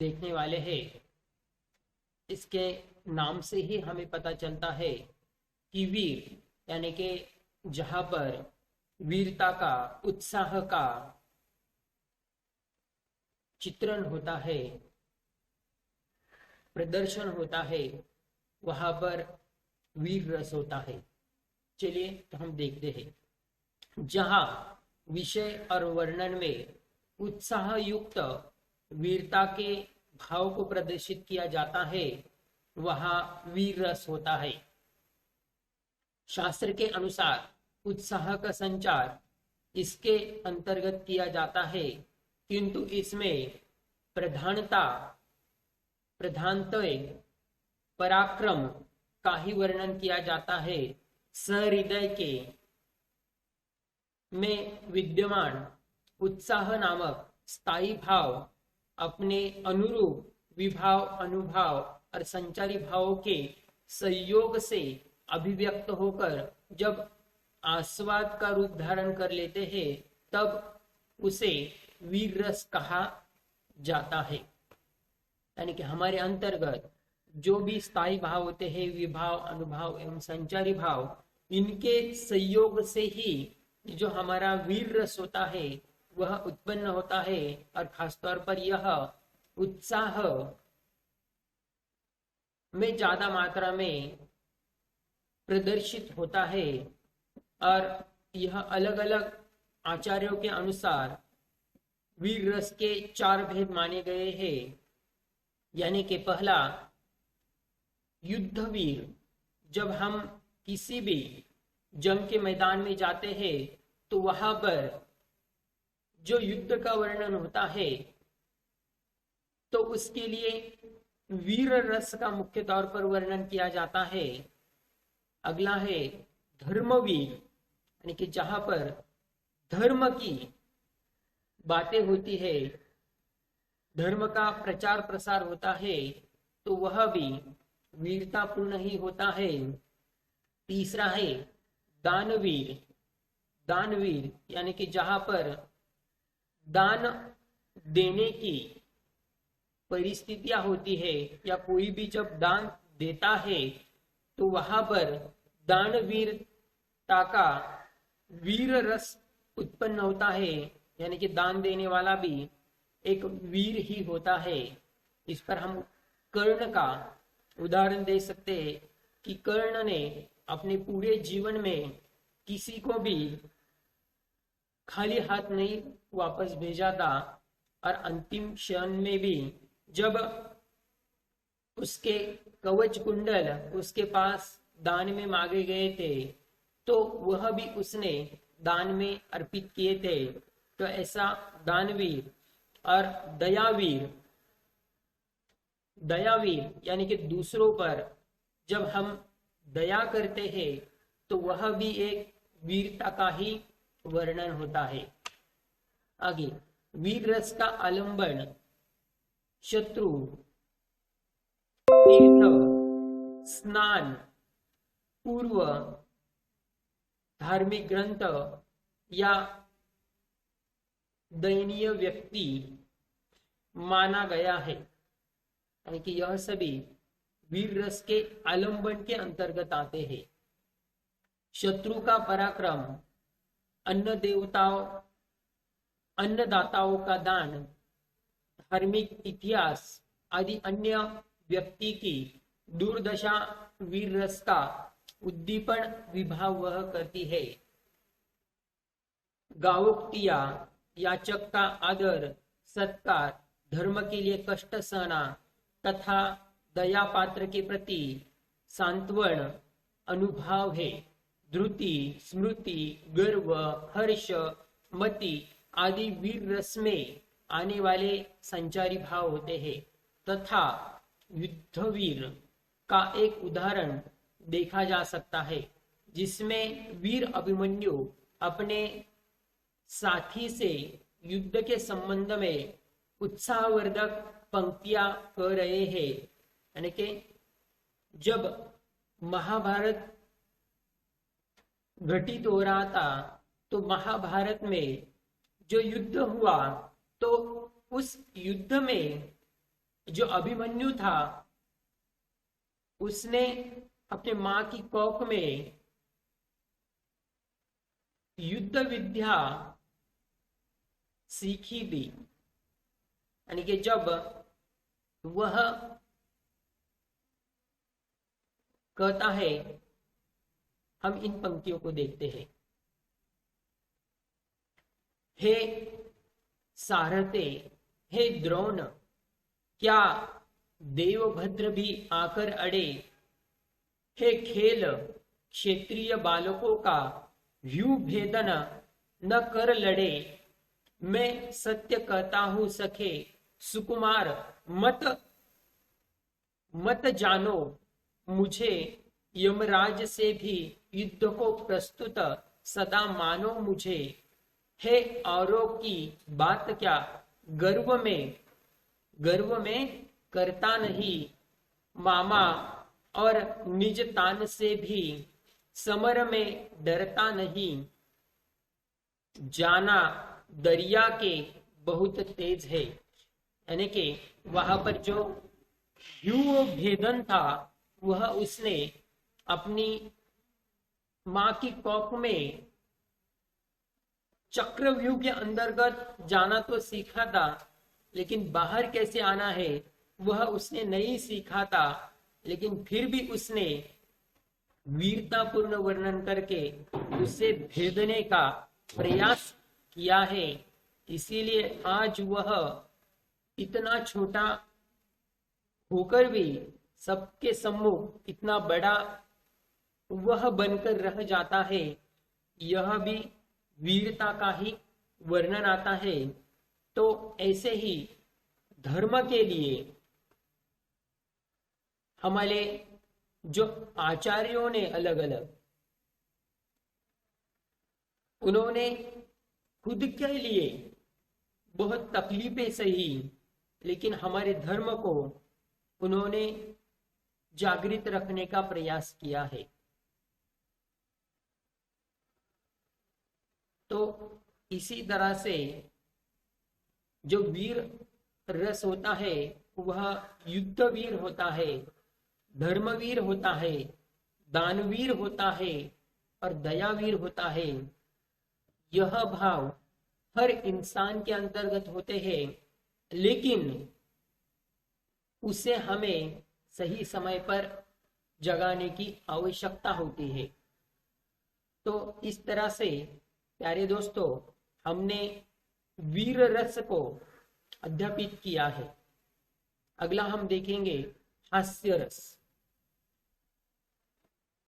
देखने वाले हैं। इसके नाम से ही हमें पता चलता है कि वीर यानी कि जहां पर वीरता का, उत्साह का चित्रण होता है, प्रदर्शन होता है, वहां पर वीर रस होता है। चलिए तो हम देखते हैं। जहां विषय और वर्णन में उत्साह युक्त वीरता के भाव को प्रदर्शित किया जाता है, वहां वीर रस होता है। शास्त्र के अनुसार उत्साह का संचार इसके अंतर्गत किया जाता है, किंतु इसमें प्रधानता प्रधानतः पराक्रम का ही वर्णन किया जाता है। सहृदय के में विद्यमान उत्साह नामक स्थायी भाव अपने अनुरूप विभाव, अनुभाव और संचारी भावों के संयोग से अभिव्यक्त होकर जब आस्वाद का रूप धारण कर लेते हैं, तब उसे वीर रस कहा जाता है। यानी कि हमारे अंतर्गत जो भी स्थायी भाव होते हैं, विभाव, अनुभाव एवं संचारी भाव, इनके संयोग से ही जो हमारा वीर रस होता है वह उत्पन्न होता है। और खासतौर पर यह उत्साह में ज्यादा मात्रा में प्रदर्शित होता है। और यह अलग अलग आचार्यों के अनुसार वीर रस के 4 भेद माने गए हैं। यानी कि पहला, युद्धवीर। जब हम किसी भी जंग के मैदान में जाते हैं तो वहां पर जो युद्ध का वर्णन होता है तो उसके लिए वीर रस का मुख्य तौर पर वर्णन किया जाता है। अगला है धर्मवीर, यानी कि जहां पर धर्म की बातें होती है, धर्म का प्रचार प्रसार होता है, तो वह भी वीरतापूर्ण ही होता है। तीसरा है दानवीर। दानवीर यानी कि जहां पर दान देने की परिस्थितियां होती है, या कोई भी जब दान देता है तो वहां पर दानवीरता का वीर रस उत्पन्न होता है। यानी कि दान देने वाला भी एक वीर ही होता है। इस पर हम कर्ण का उदाहरण दे सकते हैं कि कर्ण ने अपने पूरे जीवन में किसी को भी खाली हाथ नहीं वापस भेजा था। और अंतिम क्षण में भी जब उसके कवच कुंडल उसके पास दान में मांगे गए थे, तो वह भी उसने दान में अर्पित किए थे। तो ऐसा दानवीर। और दयावीर। दयावीर यानी कि दूसरों पर जब हम दया करते हैं तो वह भी एक वीरता का ही वर्णन होता है। आगे, वीर रस का आलंबन शत्रु, तीर्थ, स्नान, पूर्व, धार्मिक ग्रंथ या दयनीय व्यक्ति माना गया है। यानी कि यह सभी वीर रस के आलंबन के अंतर्गत आते हैं। शत्रु का पराक्रम, अन्न देवताओं, अन्नदाताओं का दान, धार्मिक इतिहास आदि अन्य व्यक्ति की दुर्दशा वीर रस का उद्दीपन विभाव वह करती है। गावोक्तिया, याचक का आदर सत्कार, धर्म के लिए कष्ट सहना तथा दया पात्र के प्रति सांत्वन अनुभाव है। धृति, स्मृति, गर्व, हर्ष, मति आदि वीर रस में आने वाले संचारी भाव होते हैं। तथा युद्धवीर का एक उदाहरण देखा जा सकता है, जिसमें वीर अभिमन्यु अपने साथी से युद्ध के संबंध में उत्साहवर्धक पंक्तियां कह रहे हैं। यानी कि जब महाभारत घटित हो रहा था, तो महाभारत में जो युद्ध हुआ, तो उस युद्ध में जो अभिमन्यु था उसने अपने मां की कोख में युद्ध विद्या सीखी भी, यानी कि जब वह कहता है, हम इन पंक्तियों को देखते हैं। हे सारथे, हे द्रोण, क्या देवभद्र भी आकर अड़े। हे खेल क्षेत्रीय बालकों का व्यू भेदन न कर लड़े। मैं सत्य कहता हूं सखे सुकुमार, मत जानो मुझे। यमराज से भी युद्ध को प्रस्तुत सदा मानो मुझे। हे औरों की बात क्या गर्व में करता नहीं। मामा और निज तान से भी समर में डरता नहीं। जाना दरिया के बहुत तेज है, यानी कि वहां पर जो व्यूह भेदन था वह उसने अपनी मां की कोख में चक्रव्यूह के अंतर्गत जाना तो सीखा था, लेकिन बाहर कैसे आना है वह उसने नहीं सीखा था। लेकिन फिर भी उसने वीरतापूर्ण वर्णन करके उसे भेदने का प्रयास किया है। इसीलिए आज वह इतना छोटा होकर भी सबके सम्मुख इतना बड़ा वह बनकर रह जाता है। यह भी वीरता का ही वर्णन आता है। तो ऐसे ही धर्म के लिए हमारे जो आचार्यों ने अलग अलग, उन्होंने खुद के लिए बहुत तकलीफें सही, लेकिन हमारे धर्म को उन्होंने जागृत रखने का प्रयास किया है। तो इसी तरह से जो वीर रस होता है वह युद्धवीर होता है, धर्मवीर होता है, दानवीर होता है और दयावीर होता है। यह भाव हर इंसान के अंतर्गत होते हैं, लेकिन उसे हमें सही समय पर जगाने की आवश्यकता होती है। तो इस तरह से प्यारे दोस्तों, हमने वीर रस को अध्यापित किया है। अगला हम देखेंगे हास्य रस।